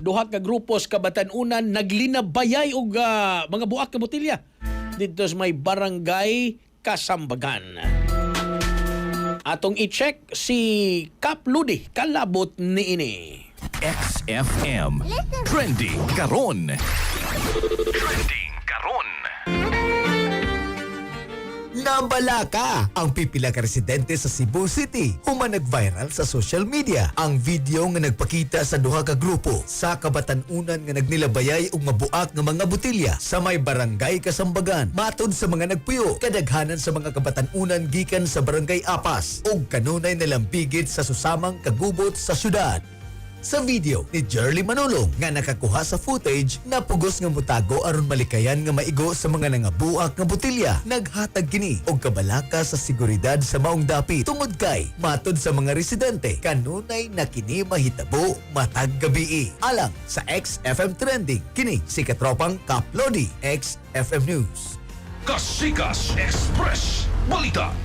duha ka grupos kabatan-unan naglinabayay og mga buak na botilya dito sa may barangay Kasambagan. Atong i-check si Kap Ludi kalabot niini. XFM Trending Karon. Trending Karon. Nabalaka ang pipila ka residente sa Cebu City human nag-viral sa social media. Ang video nga nagpakita sa duha ka grupo sa kabatan-unan nga nagnilabayay og mabuak nga mga botilya sa may barangay Kasambagan. Matod sa mga nagpuyo, kadaghanan sa mga kabatan-unan gikan sa barangay Apas ug kanunay nalambigit sa susamang kagubot sa syudad. Sa video ni Jerly Manulong nga nakakuha sa footage, napugos nga mutago aron malikayan nga maigo sa mga nangabuak nga botilya. Naghatag kini og kabalaka sa seguridad sa maong dapit tungod kay matod sa mga residente kanunay na kini mahitabo matag gabii. Alang sa XFM Trending, kini si katropang Kap Lodi, XFM News. Kasikas Express Balita.